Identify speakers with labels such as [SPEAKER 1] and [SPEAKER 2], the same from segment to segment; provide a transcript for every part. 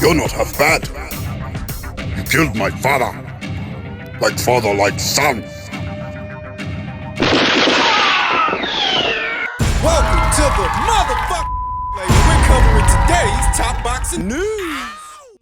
[SPEAKER 1] You're not half bad. You killed my father. Like father, like son.
[SPEAKER 2] Welcome to the motherfucker. We're covering today's top boxing news.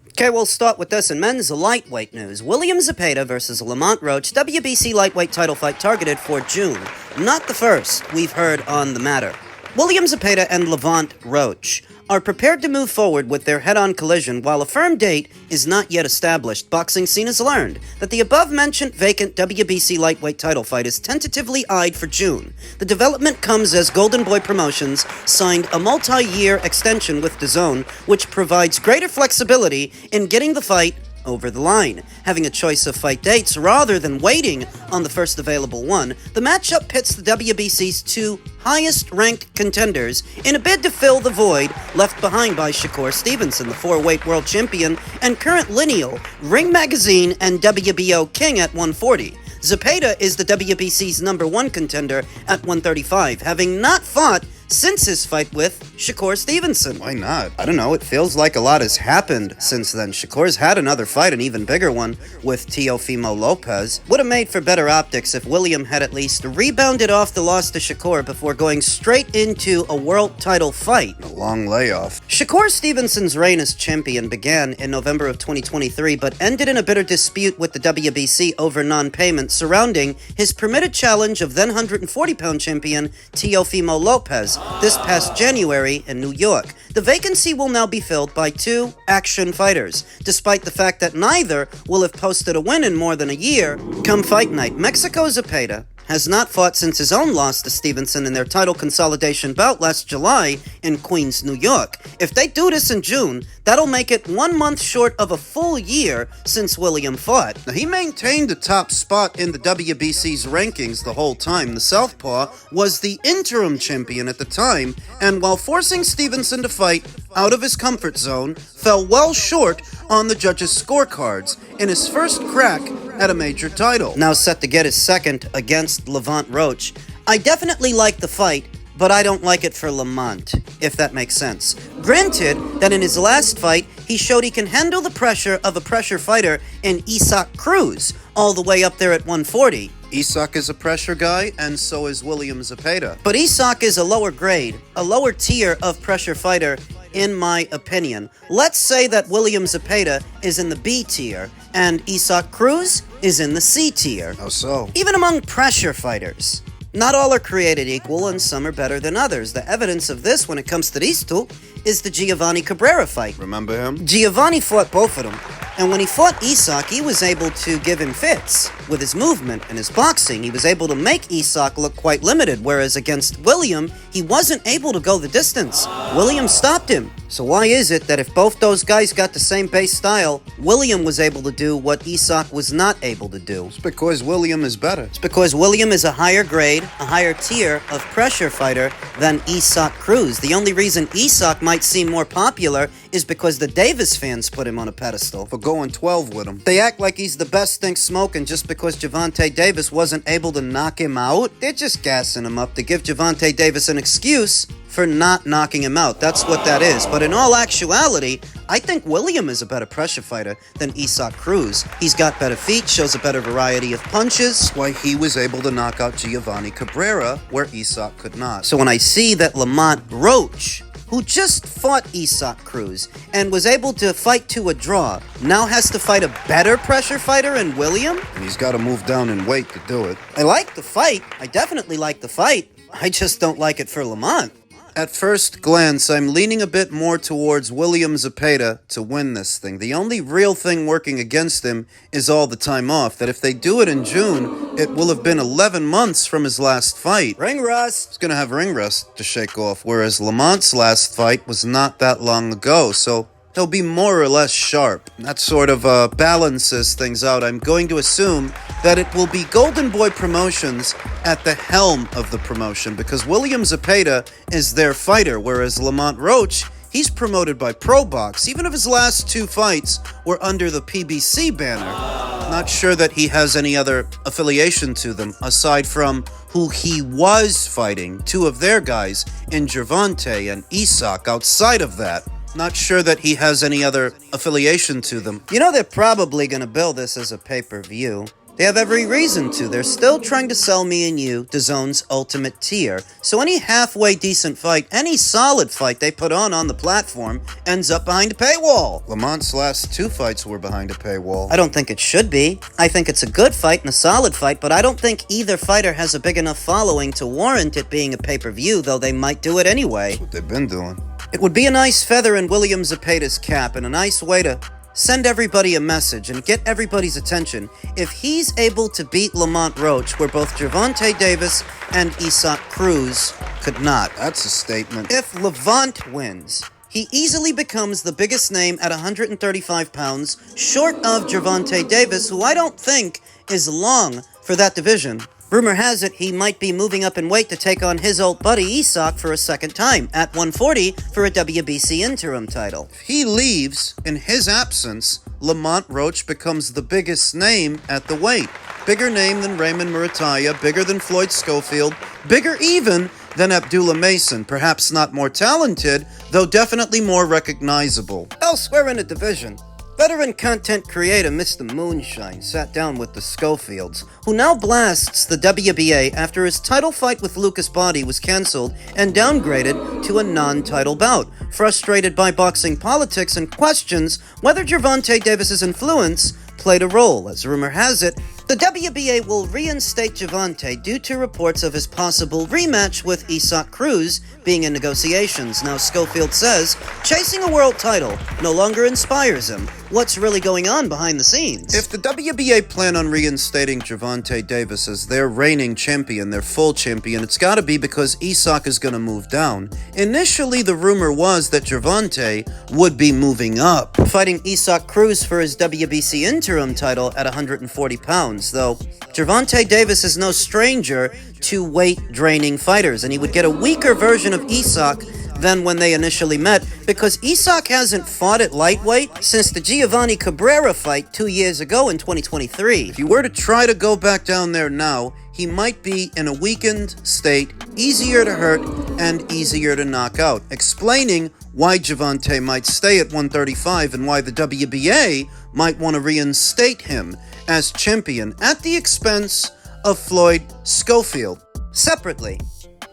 [SPEAKER 3] Okay, we'll start with this in men's lightweight news. William Zepeda versus Lamont Roach, WBC lightweight title fight targeted for June. Not the first we've heard on the matter. William Zapeda and Lamont Roach are prepared to move forward with their head-on collision while a firm date is not yet established. Boxing Scene has learned that the above-mentioned vacant WBC lightweight title fight is tentatively eyed for June. The development comes as Golden Boy Promotions signed a multi-year extension with DAZN, which provides greater flexibility in getting the fight over the line. Having a choice of fight dates rather than waiting on the first available one, the matchup pits the WBC's two highest-ranked contenders in a bid to fill the void left behind by Shakur Stevenson, the four-weight world champion and current lineal Ring Magazine and WBO king at 140. Zapeda is the WBC's #1 contender at 135, having not fought since his fight with Shakur Stevenson. Why not? I don't know, it feels like a lot has happened since then. Shakur's had another fight, an even bigger one, with Teofimo Lopez. Would have made for better optics if William had at least rebounded off the loss to Shakur before going straight into a world title fight.
[SPEAKER 1] A long layoff.
[SPEAKER 3] Shakur Stevenson's reign as champion began in November of 2023, but ended in a bitter dispute with the WBC over non-payment surrounding his permitted challenge of then 140-pound champion Teofimo Lopez this past January in New York. The vacancy will now be filled by two action fighters, despite the fact that neither will have posted a win in more than a year. Come fight night, Mexico Zapeda has not fought since his own loss to Stevenson in their title consolidation bout last July in Queens, New York. If they do this in June, that'll make it 1 month short of a full year since William fought. Now, he maintained the top spot in the WBC's rankings the whole time. The Southpaw was the interim champion at the time, and while forcing Stevenson to fight out of his comfort zone, fell well short on the judges' scorecards in his first crack at a major title. Now set to get his second against Lamont Roach. I definitely like the fight, but I don't like it for Lamont, if that makes sense. Granted that in his last fight, he showed he can handle the pressure of a pressure fighter in Isaac Cruz, all the way up there at 140. Isaac is a pressure guy, and so is William Zapeda. But Isaac is a lower grade, a lower tier of pressure fighter, in my opinion. Let's say that William Zapeda is in the B tier, and Isaac Cruz is in the C tier.
[SPEAKER 1] How so?
[SPEAKER 3] Even among pressure fighters, not all are created equal, and some are better than others. The evidence of this when it comes to these two is the Giovanni Cabrera fight.
[SPEAKER 1] Remember him?
[SPEAKER 3] Giovanni fought both of them, and when he fought Isaac, he was able to give him fits with his movement and his boxing. He was able to make Isaac look quite limited, whereas against William, he wasn't able to go the distance. William stopped him. So why is it that if both those guys got the same base style, William was able to do what Isaac was not able to do?
[SPEAKER 1] It's because William is better.
[SPEAKER 3] It's because William is a higher grade, a higher tier of pressure fighter than Isaac Cruz. The only reason Isaac might seem more popular is because the Davis fans put him on a pedestal.
[SPEAKER 1] For going 12 with him.
[SPEAKER 3] They act like he's the best thing smoking just because Gervonta Davis wasn't able to knock him out. They're just gassing him up to give Gervonta Davis an excuse for not knocking him out. That's what that is. But in all actuality, I think William is a better pressure fighter than Isaac Cruz. He's got better feet, shows a better variety of punches.
[SPEAKER 1] That's why he was able to knock out Giovanni Cabrera, where Isaac could not.
[SPEAKER 3] So when I see that Lamont Roach, who just fought Isaac Cruz and was able to fight to a draw, now has to fight a better pressure fighter in William?
[SPEAKER 1] And he's got to move down in weight to do it.
[SPEAKER 3] I like the fight. I definitely like the fight. I just don't like it for Lamont.
[SPEAKER 1] At first glance, I'm leaning a bit more towards William Zapeda to win this thing. The only real thing working against him is all the time off. That if they do it in June, it will have been 11 months from his last fight.
[SPEAKER 3] Ring rust.
[SPEAKER 1] He's going to have ring rust to shake off, whereas Lamont's last fight was not that long ago, so he'll be more or less sharp. That sort of balances things out. I'm going to assume that it will be Golden Boy Promotions at the helm of the promotion, because William Zapeda is their fighter, whereas Lamont Roach, he's promoted by ProBox. Even if his last two fights were under the PBC banner, not sure that he has any other affiliation to them, aside from who he was fighting, two of their guys in Gervonta and Isaac. Outside of that, Not sure that he has any other affiliation to them.
[SPEAKER 3] You know they're probably gonna bill this as a pay-per-view. They have every reason to. They're still trying to sell me and you DAZN's ultimate tier. So any halfway decent fight, any solid fight they put on the platform ends up behind a paywall.
[SPEAKER 1] Lamont's last 2 fights were behind a paywall.
[SPEAKER 3] I don't think it should be. I think it's a good fight and a solid fight, but I don't think either fighter has a big enough following to warrant it being a pay-per-view, though they might do it anyway.
[SPEAKER 1] That's what they've been doing.
[SPEAKER 3] It would be a nice feather in William Zepeda's cap and a nice way to send everybody a message and get everybody's attention if he's able to beat Lamont Roach, where both Gervonta Davis and Isaac Cruz could not.
[SPEAKER 1] That's a statement.
[SPEAKER 3] If Levant wins, he easily becomes the biggest name at 135 pounds, short of Gervonta Davis, who I don't think is long for that division. Rumor has it he might be moving up in weight to take on his old buddy Isaac for a second time, at 140 for a WBC interim title.
[SPEAKER 1] If he leaves, in his absence, Lamont Roach becomes the biggest name at the weight. Bigger name than Raymond Murataya, bigger than Floyd Schofield, bigger even than Abdullah Mason. Perhaps not more talented, though definitely more recognizable.
[SPEAKER 3] Elsewhere in the division, veteran content creator Mr. Moonshine sat down with the Schofields, who now blasts the WBA after his title fight with Lucas Badhi was cancelled and downgraded to a non-title bout, frustrated by boxing politics and questions whether Gervonta Davis's influence played a role. As rumor has it, the WBA will reinstate Gervonta due to reports of his possible rematch with Isaac Cruz being in negotiations. Now, Schofield says chasing a world title no longer inspires him. What's really going on behind the scenes?
[SPEAKER 1] If the WBA plan on reinstating Gervonta Davis as their reigning champion, their full champion, it's gotta be because Isaac is gonna move down. Initially, the rumor was that Gervonta would be moving up,
[SPEAKER 3] fighting Isaac Cruz for his WBC interim title at 140 pounds, though Gervonta Davis is no stranger to weight-draining fighters, and he would get a weaker version of Isaac than when they initially met, because Isaac hasn't fought at lightweight since the Giovanni Cabrera fight 2 years ago in 2023.
[SPEAKER 1] If you were to try to go back down there now, he might be in a weakened state, easier to hurt and easier to knock out, explaining why Gervonta might stay at 135 and why the WBA might want to reinstate him as champion at the expense of Floyd Schofield.
[SPEAKER 3] Separately,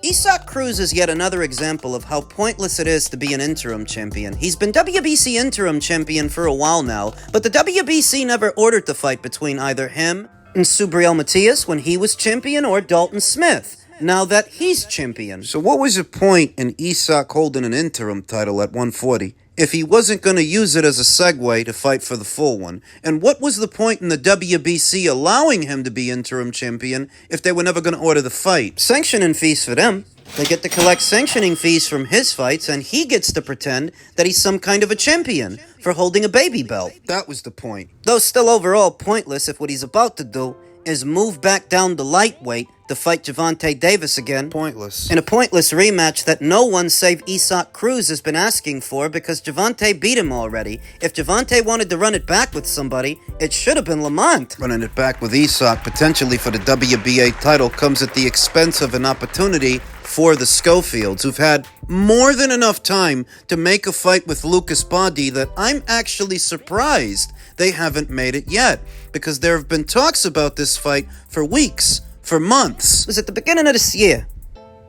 [SPEAKER 3] Isaac Cruz is yet another example of how pointless it is to be an interim champion. He's been WBC interim champion for a while now, but the WBC never ordered the fight between either him and Subriel Matias when he was champion, or Dalton Smith now that he's champion.
[SPEAKER 1] So what was the point in Isaac holding an interim title at 140 if he wasn't going to use it as a segue to fight for the full one? And what was the point in the WBC allowing him to be interim champion if they were never going to order the fight?
[SPEAKER 3] Sanctioning fees for them. They get to collect sanctioning fees from his fights, and he gets to pretend that he's some kind of a champion for holding a baby belt.
[SPEAKER 1] That was the point.
[SPEAKER 3] Though still overall pointless if what he's about to do is move back down to lightweight to fight Gervonta Davis again.
[SPEAKER 1] Pointless.
[SPEAKER 3] In a pointless rematch that no one save Isaac Cruz has been asking for, because Gervonta beat him already. If Gervonta wanted to run it back with somebody, it should have been Lamont.
[SPEAKER 1] Running it back with Isaac, potentially for the WBA title, comes at the expense of an opportunity for the Schofields, who've had more than enough time to make a fight with Lucas Badhi that I'm actually surprised they haven't made it yet, because there have been talks about this fight for weeks, for months.
[SPEAKER 3] It was at the beginning of this year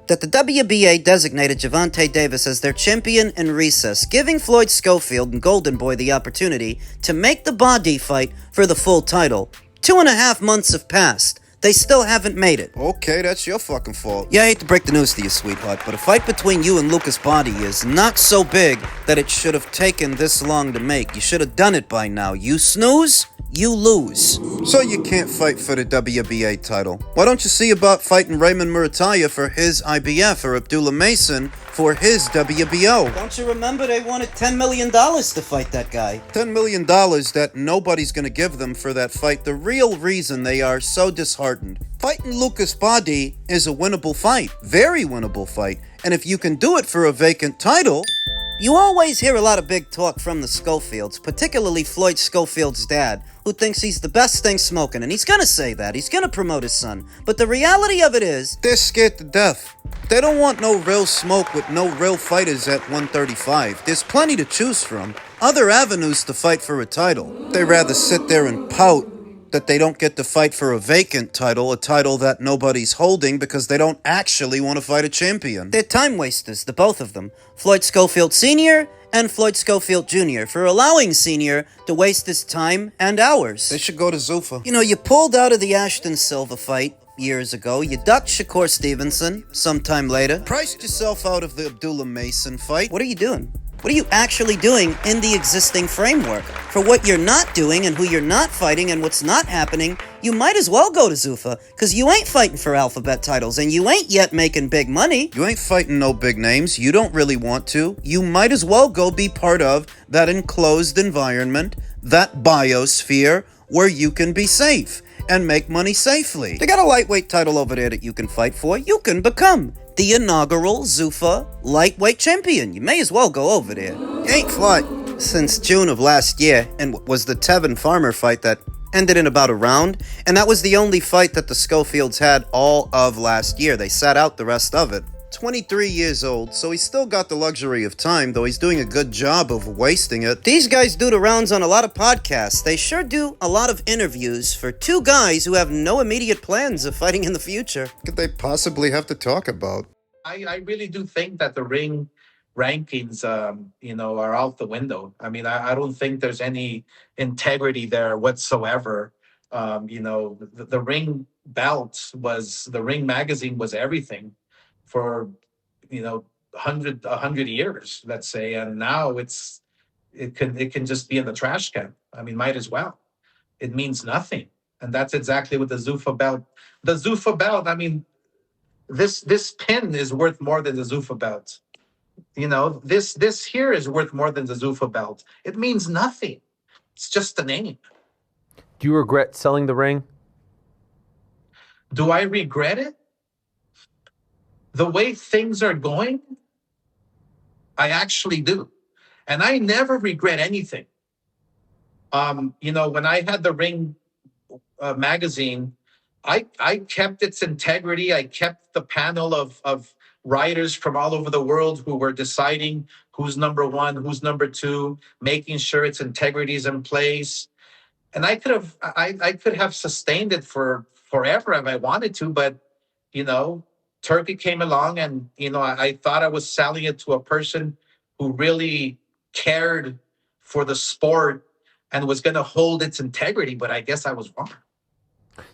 [SPEAKER 3] that the WBA designated Gervonta Davis as their champion in recess, giving Floyd Schofield and Golden Boy the opportunity to make the Badhi fight for the full title. 2.5 months have passed. They still haven't made it.
[SPEAKER 1] Okay, that's your fucking fault.
[SPEAKER 3] Yeah, I hate to break the news to you, sweetheart, but a fight between you and Lucas Badhi is not so big that it should have taken this long to make. You should have done it by now. You snooze, you lose.
[SPEAKER 1] So you can't fight for the WBA title. Why don't you see about fighting Raymond Murataya for his IBF, or Abdullah Mason for his WBO?
[SPEAKER 3] Don't you remember they wanted $10 million to fight that guy?
[SPEAKER 1] $10 million that nobody's going to give them for that fight. The real reason they are so disheartened. Fighting Lucas Badhi is a winnable fight. Very winnable fight. And if you can do it for a vacant title,
[SPEAKER 3] You always hear a lot of big talk from the Schofields, particularly Floyd Schofield's dad, who thinks he's the best thing smoking, and he's gonna say that. He's gonna promote his son. But the reality of it is,
[SPEAKER 1] They're scared to death. They don't want no real smoke with no real fighters at 135. There's plenty to choose from. Other avenues to fight for a title. They rather sit there and pout that they don't get to fight for a vacant title, a title that nobody's holding because they don't actually want to fight a champion.
[SPEAKER 3] they're time wasters, the both of them. Floyd Schofield Sr. and Floyd Schofield Jr. for allowing Sr. to waste his time and hours.
[SPEAKER 1] They should go to Zuffa.
[SPEAKER 3] You know, you pulled out of the Ashton Silva fight years ago. You ducked Shakur Stevenson sometime later.
[SPEAKER 1] Priced yourself out of the Abdullah Mason fight.
[SPEAKER 3] What are you doing? What are you actually doing in the existing framework? For what you're not doing and who you're not fighting and what's not happening, you might as well go to Zuffa, because you ain't fighting for alphabet titles and you ain't yet making big money.
[SPEAKER 1] You ain't fighting no big names. You don't really want to. You might as well go be part of that enclosed environment, that biosphere where you can be safe and make money safely.
[SPEAKER 3] They got a lightweight title over there that you can fight for. You can become the inaugural Zuffa lightweight champion. You may as well go over there.
[SPEAKER 1] You ain't fought since June of last year, and was the Tevin Farmer fight that ended in about a round, and that was the only fight that the Schofields had all of last year. They sat out the rest of it. 23 years old, so he's still got the luxury of time, though he's doing a good job of wasting it.
[SPEAKER 3] These guys do the rounds on a lot of podcasts. They sure do a lot of interviews for two guys who have no immediate plans of fighting in the future.
[SPEAKER 1] What could they possibly have to talk about?
[SPEAKER 4] I really do think that the ring rankings, are out the window. I mean, I don't think there's any integrity there whatsoever. The ring belt the ring magazine was everything for, 100 years, let's say. And now it can just be in the trash can. I mean, might as well. It means nothing. And that's exactly what the Zuffa belt, I mean, this pin is worth more than the Zuffa belt. This here is worth more than the Zuffa belt. It means nothing. It's just a name.
[SPEAKER 5] Do you regret selling the ring?
[SPEAKER 4] Do I regret it? The way things are going, I actually do. And I never regret anything. When I had the ring magazine, I kept its integrity. I kept the panel of writers from all over the world who were deciding who's number one, who's number two, making sure its integrity is in place. And I could have sustained it for forever if I wanted to, but Turkey came along, and I thought I was selling it to a person who really cared for the sport and was going to hold its integrity, but I guess I was wrong.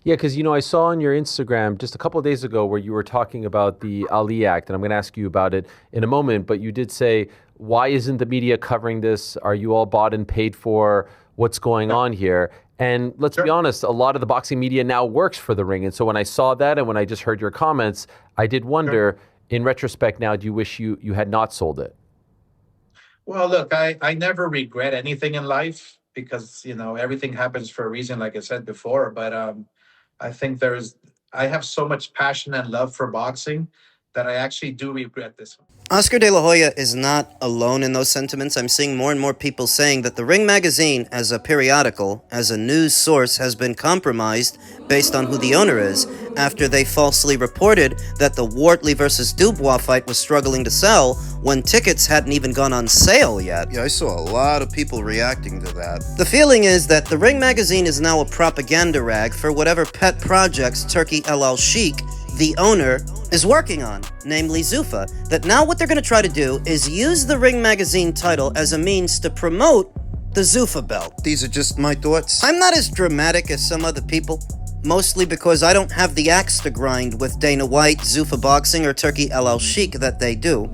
[SPEAKER 5] Yeah, because, I saw on your Instagram just a couple of days ago where you were talking about the Ali Act, and I'm going to ask you about it in a moment, but you did say, why isn't the media covering this? Are you all bought and paid for? What's going on here? And let's be honest, a lot of the boxing media now works for the ring. And so when I saw that and when I just heard your comments, I did wonder, in retrospect now, do you wish you had not sold it?
[SPEAKER 4] Well, look, I never regret anything in life because, everything happens for a reason, like I said before. But I think I have so much passion and love for boxing that I actually do regret this one.
[SPEAKER 3] Oscar De La Hoya is not alone in those sentiments. I'm seeing more and more people saying that the Ring magazine, as a periodical, as a news source, has been compromised based on who the owner is, after they falsely reported that the Wortley versus Dubois fight was struggling to sell when tickets hadn't even gone on sale yet.
[SPEAKER 1] Yeah, I saw a lot of people reacting to that.
[SPEAKER 3] The feeling is that the Ring magazine is now a propaganda rag for whatever pet projects Turki El Al-Sheikh, the owner, is working on, namely Zuffa. That now what they're going to try to do is use the Ring magazine title as a means to promote the Zuffa belt.
[SPEAKER 1] These are just my thoughts.
[SPEAKER 3] I'm not as dramatic as some other people, mostly because I don't have the axe to grind with Dana White, Zuffa Boxing, or Turki El Al-Sheikh that they do.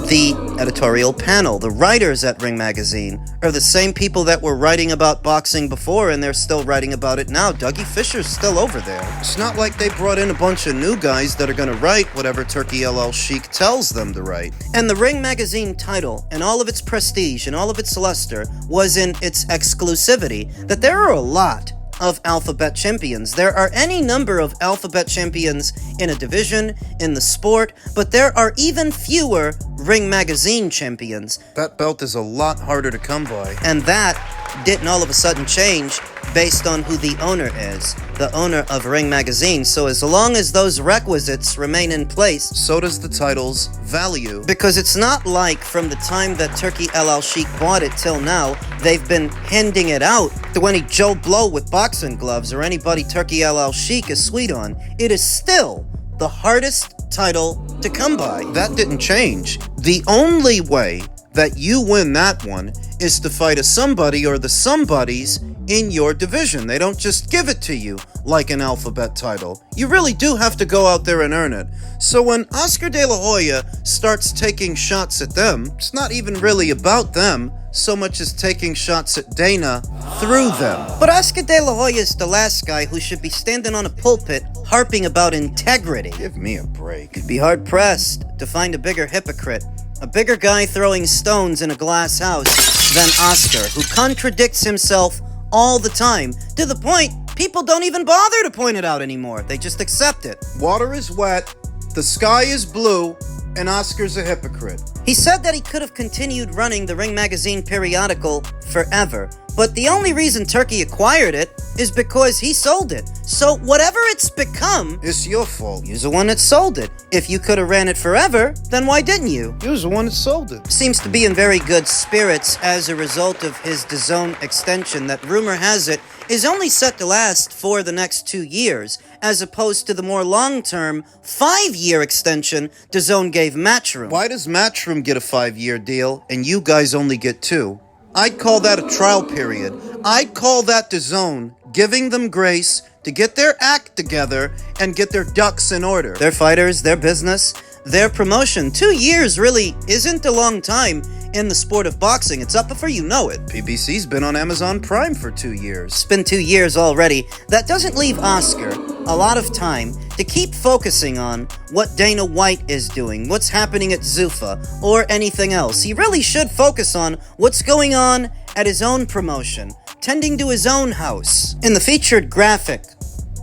[SPEAKER 3] The editorial panel, the writers at Ring Magazine, are the same people that were writing about boxing before, and they're still writing about it now. Dougie Fisher's still over there.
[SPEAKER 1] It's not like they brought in a bunch of new guys that are going to write whatever Turki El Al-Sheikh tells them to write.
[SPEAKER 3] And the Ring Magazine title, and all of its prestige, and all of its luster, was in its exclusivity, that there are a lot of alphabet champions. There are any number of alphabet champions in a division, in the sport, but there are even fewer Ring Magazine champions.
[SPEAKER 1] That belt is a lot harder to come by.
[SPEAKER 3] And that didn't all of a sudden change based on who the owner is, the owner of Ring Magazine. So as long as those requisites remain in place,
[SPEAKER 1] so does the title's value.
[SPEAKER 3] because it's not like from the time that Turki El Al Sheikh bought it till now, they've been handing it out to any Joe Blow with boxing gloves or anybody Turki El Al Sheikh is sweet on. It is still the hardest title to come by.
[SPEAKER 1] That didn't change. The only way that you win that one is to fight a somebody or the somebodies in your division. They don't just give it to you like an alphabet title. You really do have to go out there and earn it. So when Oscar De La Hoya starts taking shots at them, it's not even really about them so much as taking shots at Dana through them.
[SPEAKER 3] But Oscar De La Hoya is the last guy who should be standing on a pulpit harping about integrity.
[SPEAKER 1] Give me a break.
[SPEAKER 3] You'd be hard-pressed to find a bigger hypocrite, a bigger guy throwing stones in a glass house than Oscar, who contradicts himself all the time, to the point people don't even bother to point it out anymore. They just accept it.
[SPEAKER 1] Water is wet, the sky is blue, and Oscar's a hypocrite.
[SPEAKER 3] He said that he could have continued running the Ring Magazine periodical forever, but the only reason Turkey acquired it is because he sold it. So whatever it's become,
[SPEAKER 1] It's your fault.
[SPEAKER 3] you're the one that sold it. If you could have ran it forever, then why didn't you?
[SPEAKER 1] You're the one that sold it.
[SPEAKER 3] Seems to be in very good spirits as a result of his DAZN extension that, rumor has it, is only set to last for the next 2 years, as opposed to the more long-term 5-year extension DAZN gave Matchroom.
[SPEAKER 1] Why does Matchroom get a 5-year deal and you guys only get 2? I'd call that a trial period. I'd call that DAZN giving them grace to get their act together and get their ducks in order.
[SPEAKER 3] Their fighters, their business, their promotion. 2 years really isn't a long time in the sport of boxing. It's up before you know it.
[SPEAKER 1] PBC's been on Amazon Prime for 2 years.
[SPEAKER 3] It's been 2 years already. That doesn't leave Oscar a lot of time to keep focusing on what Dana White is doing, what's happening at Zuffa, or anything else. He really should focus on what's going on at his own promotion, tending to his own house. In the featured graphic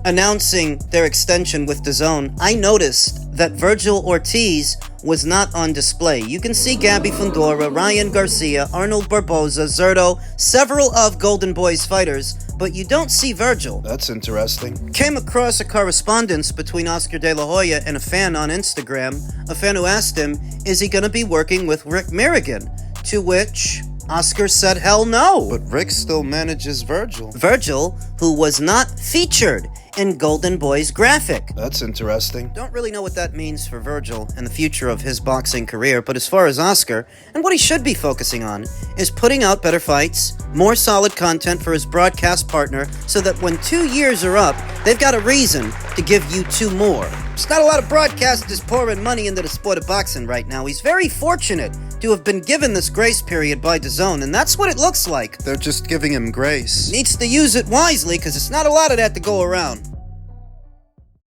[SPEAKER 3] announcing their extension with DAZN, I noticed that Virgil Ortiz was not on display. You can see Gabby Fundora, Ryan Garcia, Arnold Barboza, Zerto, several of Golden Boy's fighters, but you don't see Virgil.
[SPEAKER 1] That's interesting.
[SPEAKER 3] Came across a correspondence between Oscar De La Hoya and a fan on Instagram, a fan who asked him, is he going to be working with Rick Mirrigan? To which Oscar said hell no.
[SPEAKER 1] But Rick still manages Virgil.
[SPEAKER 3] Virgil, who was not featured in Golden Boy's graphic.
[SPEAKER 1] That's interesting.
[SPEAKER 3] Don't really know what that means for Virgil and the future of his boxing career, but as far as Oscar, and what he should be focusing on, is putting out better fights, more solid content for his broadcast partner, so that when 2 years are up, they've got a reason to give you 2 more. There's not a lot of broadcasters pouring money into the sport of boxing right now. He's very fortunate to have been given this grace period by DAZN, and that's what it looks like.
[SPEAKER 1] They're just giving him grace.
[SPEAKER 3] Needs to use it wisely, because it's not a lot of that to go around.